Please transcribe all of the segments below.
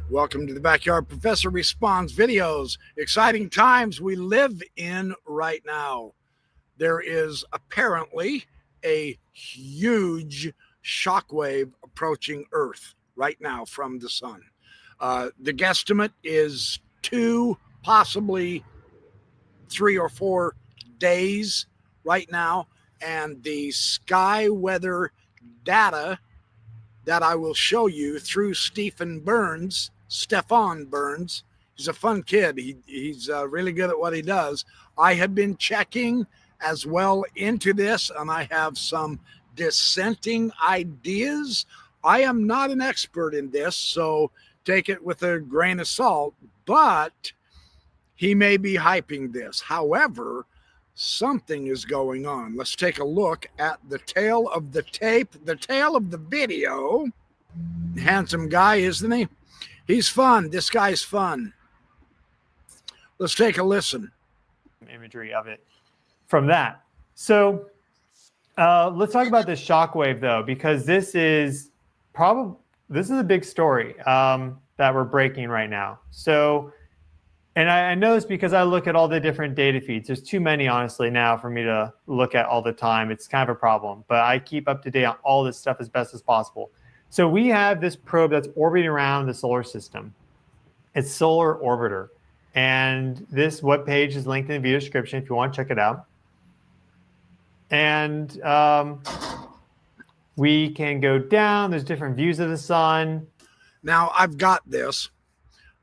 Welcome to the Backyard Professor Responds videos. Exciting times we live in right now. There is apparently a huge shockwave approaching Earth right now from the sun. The guesstimate is 2, possibly 3 or 4 days right now. And the sky weather data that I will show you through Stephen Burns, he's a fun kid. He's really good at what he does. I have been checking as well into this, and I have some dissenting ideas. I am not an expert in this, so take it with a grain of salt, but he may be hyping this. However, something is going on. Let's take a look at the tail of the tape, the tail of the video. Handsome guy, isn't he? He's fun. This guy's fun. Let's take a listen. Imagery of it from that. So let's talk about this shockwave though, because this is a big story that we're breaking right now. So, and I know this because I look at all the different data feeds. There's too many, honestly, now for me to look at all the time. It's kind of a problem, but I keep up to date on all this stuff as best as possible. So we have this probe that's orbiting around the solar system. It's Solar Orbiter. And this webpage is linked in the video description if you want to check it out. And we can go down. There's different views of the sun. Now, I've got this.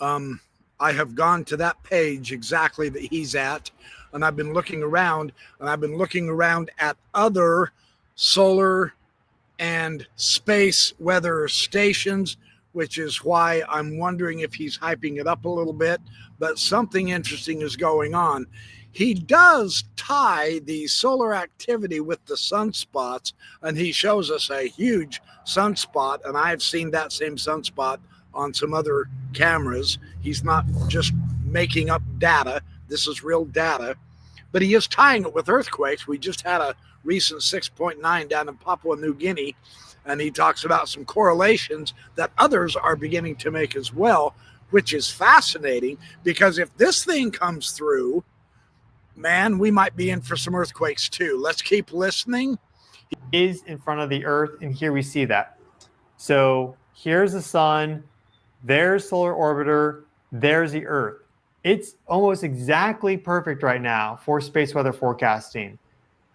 I have gone to that page exactly that he's at, and I've been looking around, at other solar and space weather stations, which is why I'm wondering if he's hyping it up a little bit, but something interesting is going on. He does tie the solar activity with the sunspots, and he shows us a huge sunspot, and I've seen that same sunspot on some other cameras. He's not just making up data. This is real data, but he is tying it with earthquakes. We just had a recent 6.9 down in Papua New Guinea, and he talks about some correlations that others are beginning to make as well, which is fascinating, because if this thing comes through, man, we might be in for some earthquakes too. Let's keep listening. He is in front of the Earth, and here we see that. So here's the sun, there's Solar Orbiter, there's the Earth. It's almost exactly perfect right now for space weather forecasting.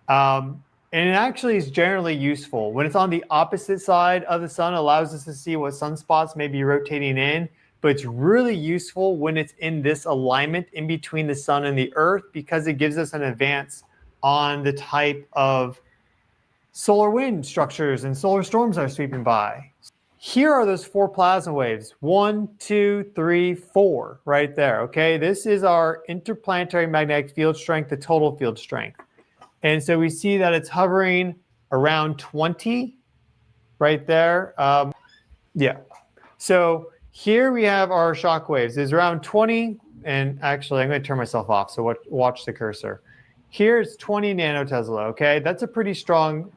And it actually is generally useful. When it's on the opposite side of the sun, it allows us to see what sunspots may be rotating in, but it's really useful when it's in this alignment in between the sun and the Earth, because it gives us an advance on the type of solar wind structures and solar storms that are sweeping by. Here are those 4 plasma waves. 1, 2, 3, 4, right there. Okay, this is our interplanetary magnetic field strength, the total field strength. And so we see that it's hovering around 20 right there. Yeah. So here we have our shock waves. It's around 20. And actually, I'm going to turn myself off. So watch the cursor. Here's 20 nanotesla. Okay, that's a pretty strong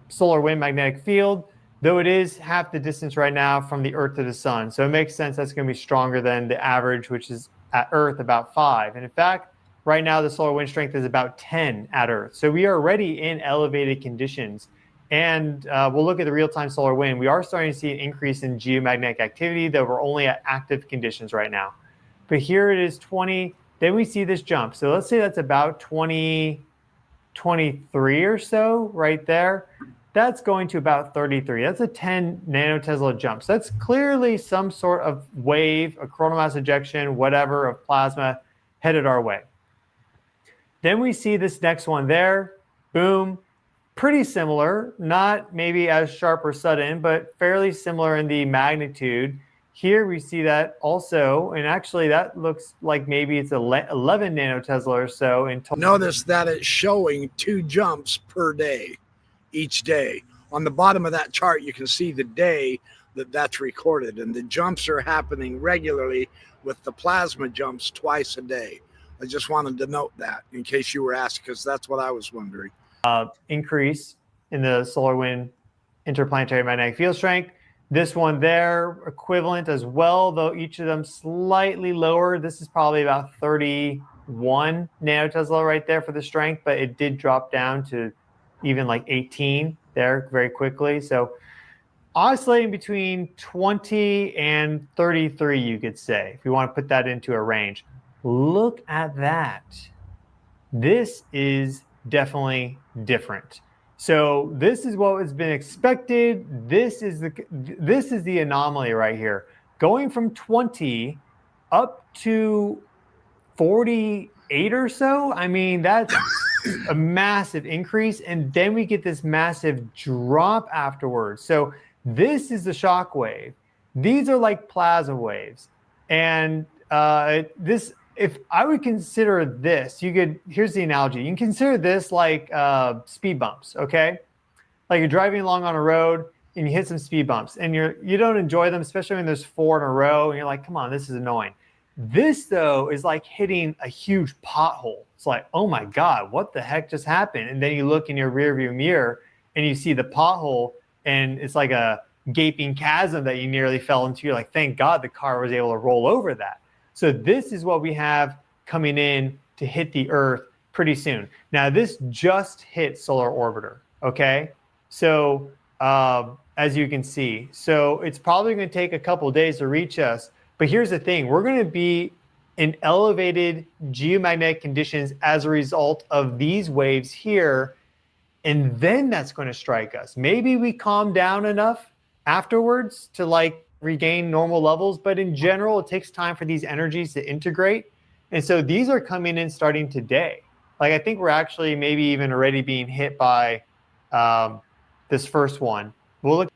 solar wind magnetic field, though it is half the distance right now from the Earth to the sun. So it makes sense that's going to be stronger than the average, which is at Earth about 5. And in fact, right now the solar wind strength is about 10 at Earth. So we are already in elevated conditions. And we'll look at the real-time solar wind. We are starting to see an increase in geomagnetic activity, though we're only at active conditions right now. But here it is 20. Then we see this jump. So let's say that's about 23 or so right there. That's going to about 33. That's a 10 nanotesla jump. So that's clearly some sort of wave, a coronal mass ejection, whatever, of plasma headed our way. Then we see this next one there. Boom. Pretty similar, not maybe as sharp or sudden, but fairly similar in the magnitude. Here we see that also, and actually that looks like maybe it's 11 nanotesla or so in total. Notice that it's showing 2 jumps per day, each day. On the bottom of that chart, you can see the day that's recorded, and the jumps are happening regularly, with the plasma jumps twice a day. I just wanted to note that in case you were asked, because that's what I was wondering. Increase in the solar wind interplanetary magnetic field strength. This one there, equivalent as well, though each of them slightly lower. This is probably about 31 nanotesla right there for the strength, but it did drop down to even like 18 there very quickly. So oscillating between 20 and 33, you could say, if you want to put that into a range. Look at that. This is definitely different. So this is what has been expected. This is the anomaly right here. Going from 20 up to 48 or so. I mean, that's a massive increase. And then we get this massive drop afterwards. So this is the shock wave. These are like plasma waves. And if I would consider this, here's the analogy. You can consider this like speed bumps, okay? Like you're driving along on a road and you hit some speed bumps and you don't enjoy them, especially when there's 4 in a row and you're like, come on, this is annoying. This though is like hitting a huge pothole. It's like, oh my God, what the heck just happened? And then you look in your rearview mirror and you see the pothole and it's like a gaping chasm that you nearly fell into. You're like, thank God the car was able to roll over that. So this is what we have coming in to hit the Earth pretty soon. Now, this just hit solar orbiter, okay? So as you can see, so it's probably going to take a couple of days to reach us. But here's the thing. We're going to be in elevated geomagnetic conditions as a result of these waves here. And then that's going to strike us. Maybe we calm down enough afterwards to like regain normal levels, but in general, it takes time for these energies to integrate. And so these are coming in starting today. Like I think we're actually maybe even already being hit by this first one. We'll look.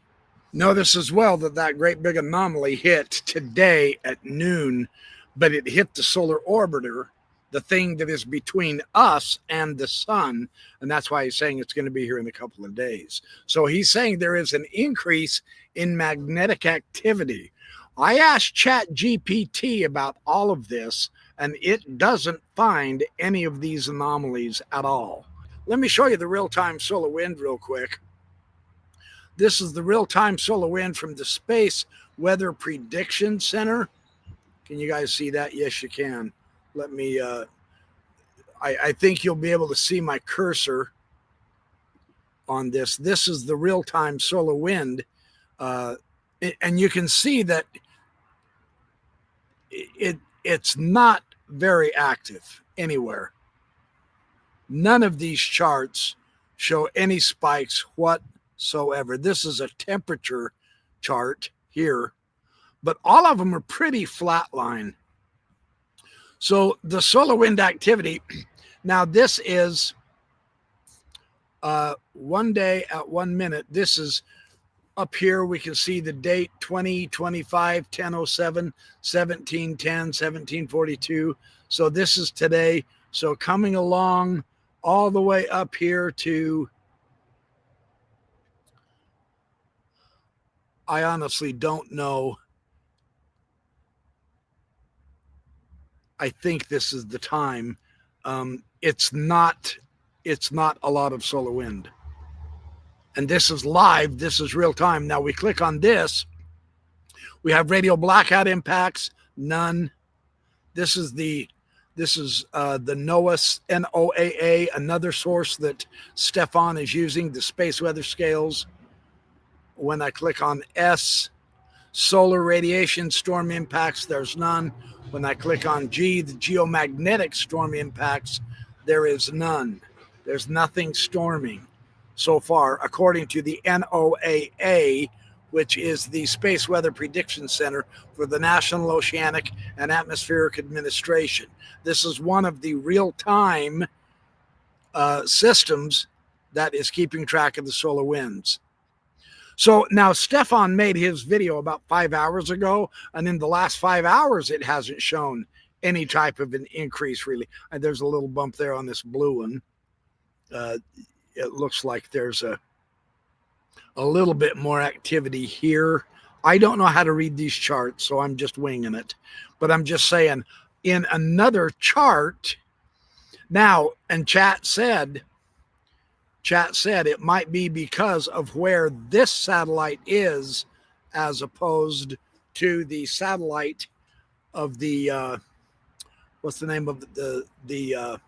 Notice as well that great big anomaly hit today at noon, but it hit the solar orbiter, the thing that is between us and the sun. And that's why he's saying it's going to be here in a couple of days. So he's saying there is an increase in magnetic activity. I asked ChatGPT about all of this, and it doesn't find any of these anomalies at all. Let me show you the real-time solar wind real quick. This is the real-time solar wind from the Space Weather Prediction Center. Can you guys see that? Yes, you can. Let me, I think you'll be able to see my cursor on this. This is the real-time solar wind. And you can see that it's not very active anywhere. None of these charts show any spikes whatsoever. This is a temperature chart here, but all of them are pretty flatline. So the solar wind activity, now this is 1 day at 1 minute. This is up here. We can see the date 2025 1007 1710 1742. So this is today. So coming along all the way up here to, I honestly don't know. I think this is the time. It's not a lot of solar wind. And this is live. This is real time. Now we click on this. We have radio blackout impacts. None. This is the NOAA, NOAA, another source that Stefan is using, the space weather scales. When I click on S, solar radiation storm impacts, there's none. When I click on G, the geomagnetic storm impacts, there is none. There's nothing storming so far, according to the NOAA, which is the Space Weather Prediction Center for the National Oceanic and Atmospheric Administration. This is one of the real-time systems that is keeping track of the solar winds. So now Stefan made his video about 5 hours ago, and in the last 5 hours, it hasn't shown any type of an increase, really. And there's a little bump there on this blue one. It looks like there's a little bit more activity here. I don't know how to read these charts, so I'm just winging it. But I'm just saying, in another chart, now, and chat said it might be because of where this satellite is as opposed to the satellite of the what's the name of the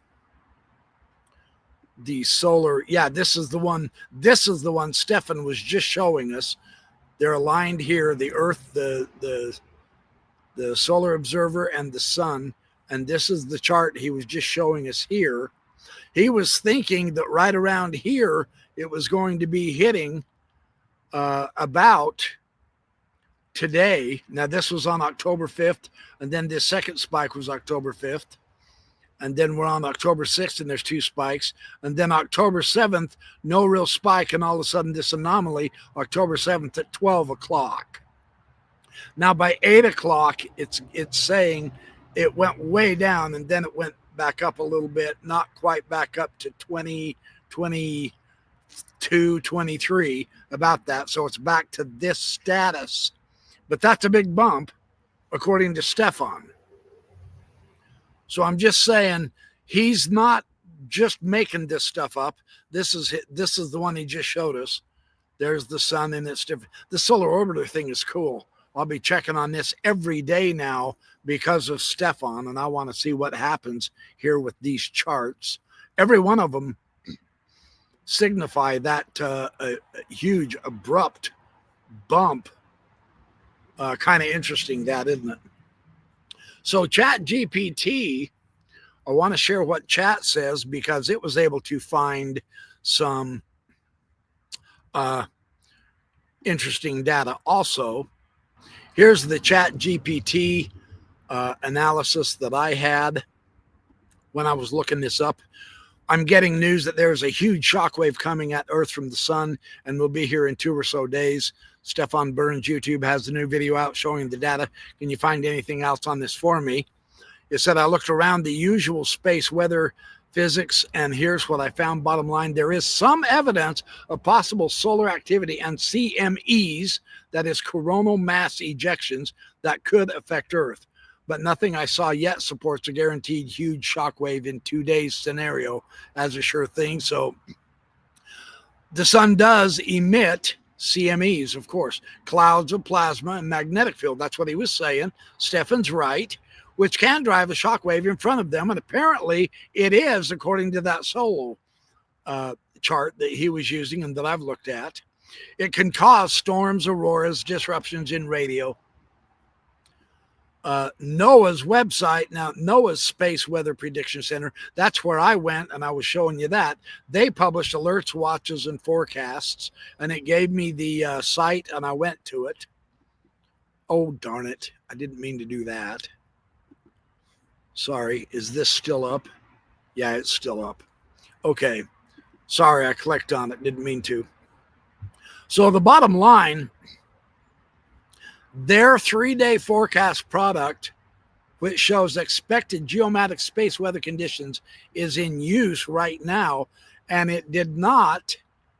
solar. Yeah, this is the one. This is the one Stefan was just showing us. They're aligned here: the Earth, the solar observer, and the sun. And this is the chart he was just showing us here. He was thinking that right around here it was going to be hitting about today. Now this was on October 5th, and then this second spike was October 5th. And then we're on October 6th, and there's 2 spikes. And then October 7th, no real spike, and all of a sudden this anomaly, October 7th at 12 o'clock. Now by 8 o'clock, it's saying it went way down, and then it went back up a little bit, not quite back up to 20, 22, 23, about that. So it's back to this status. But that's a big bump, according to Stefan. So I'm just saying he's not just making this stuff up. This is the one he just showed us. There's the sun, and it's different. The solar orbiter thing is cool. I'll be checking on this every day now because of Stefan, and I want to see what happens here with these charts. Every one of them signify that a huge abrupt bump. Kind of interesting, that, isn't it? So Chat GPT, I want to share what Chat says because it was able to find some interesting data also. Here's the Chat GPT analysis that I had when I was looking this up. I'm getting news that there's a huge shockwave coming at Earth from the sun, and we'll be here in 2 or so days. Stefan Burns YouTube has the new video out showing the data. Can you find anything else on this for me? It said, I looked around the usual space weather physics, and here's what I found. Bottom line, there is some evidence of possible solar activity and CMEs, that is coronal mass ejections, that could affect Earth. But nothing I saw yet supports a guaranteed huge shockwave in 2 days scenario as a sure thing. So the sun does emit CMEs, of course, clouds of plasma and magnetic field. That's what he was saying. Stefan's right, which can drive a shockwave in front of them. And apparently it is, according to that solo chart that he was using and that I've looked at. It can cause storms, auroras, disruptions in radio. NOAA's website, now NOAA's Space Weather Prediction Center, that's where I went, and I was showing you that. They published alerts, watches, and forecasts, and it gave me the site, and I went to it. Oh, darn it. I didn't mean to do that. Sorry. Is this still up? Yeah, it's still up. Okay. Sorry, I clicked on it. Didn't mean to. So the bottom line, their 3-day forecast product, which shows expected geomatic space weather conditions, is in use right now. And it did not,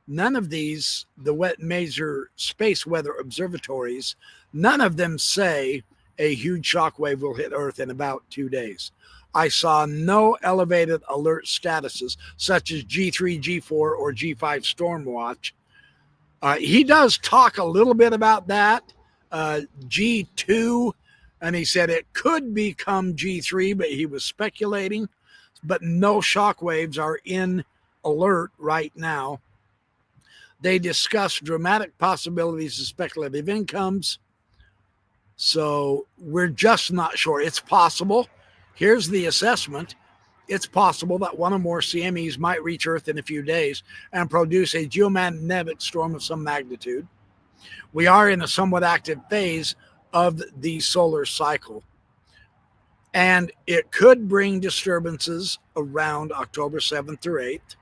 none of these, the major space weather observatories, none of them say a huge shockwave will hit Earth in about 2 days. I saw no elevated alert statuses such as G3, G4, or G5 storm watch. He does talk a little bit about that. G2, and he said it could become G3, but he was speculating. But no shock waves are in alert right now. They discuss dramatic possibilities of speculative incomes. So we're just not sure. It's possible. Here's the assessment. It's possible that one or more CMEs might reach Earth in a few days and produce a geomagnetic storm of some magnitude. We are in a somewhat active phase of the solar cycle, and it could bring disturbances around October 7th or 8th.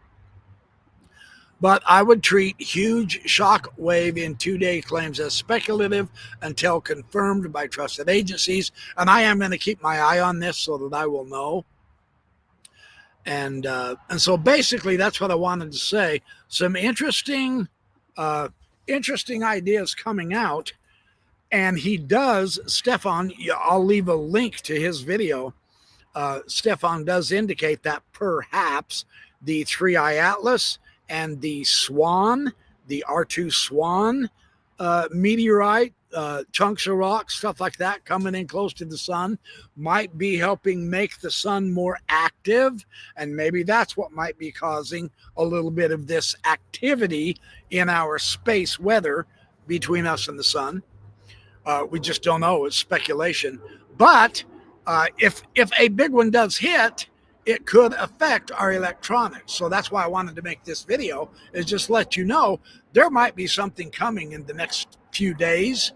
But I would treat huge shock wave in 2-day claims as speculative until confirmed by trusted agencies. And I am going to keep my eye on this so that I will know. And so basically that's what I wanted to say. Some interesting ideas coming out. And he does, Stefan, I'll leave a link to his video. Stefan does indicate that perhaps the 3i Atlas and the Swan, the R2 Swan meteorite chunks of rock, stuff like that, coming in close to the sun might be helping make the sun more active. And maybe that's what might be causing a little bit of this activity in our space weather between us and the sun. We just don't know. It's speculation. But if a big one does hit, it could affect our electronics. So that's why I wanted to make this video, is just let you know there might be something coming in the next few days.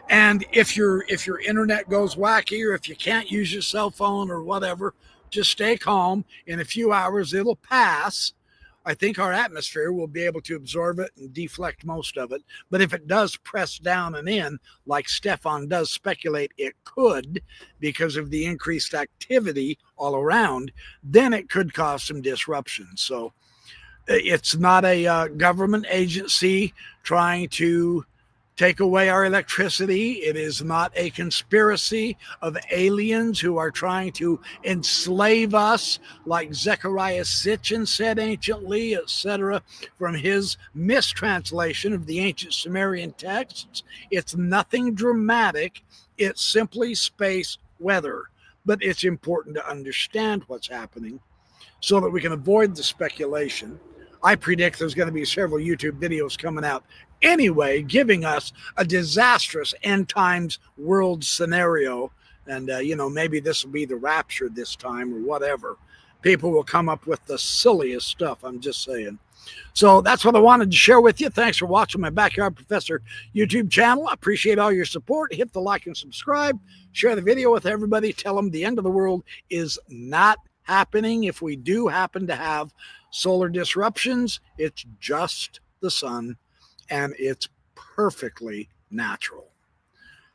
And if your internet goes wacky, or if you can't use your cell phone or whatever, just stay calm. In a few hours, it'll pass. I think our atmosphere will be able to absorb it and deflect most of it. But if it does press down and in, like Stefan does speculate it could, because of the increased activity all around, then it could cause some disruption. So it's not a government agency trying to take away our electricity. It is not a conspiracy of aliens who are trying to enslave us, like Zechariah Sitchin said anciently, etc., from his mistranslation of the ancient Sumerian texts. It's nothing dramatic. It's simply space weather. But it's important to understand what's happening so that we can avoid the speculation. I predict there's going to be several YouTube videos coming out anyway, giving us a disastrous end times world scenario. And, maybe this will be the rapture this time or whatever. People will come up with the silliest stuff. I'm just saying. So that's what I wanted to share with you. Thanks for watching my Backyard Professor YouTube channel. I appreciate all your support. Hit the like and subscribe. Share the video with everybody. Tell them the end of the world is not happening. If we do happen to have solar disruptions, it's just the sun, and it's perfectly natural.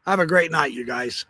Have a great night, you guys.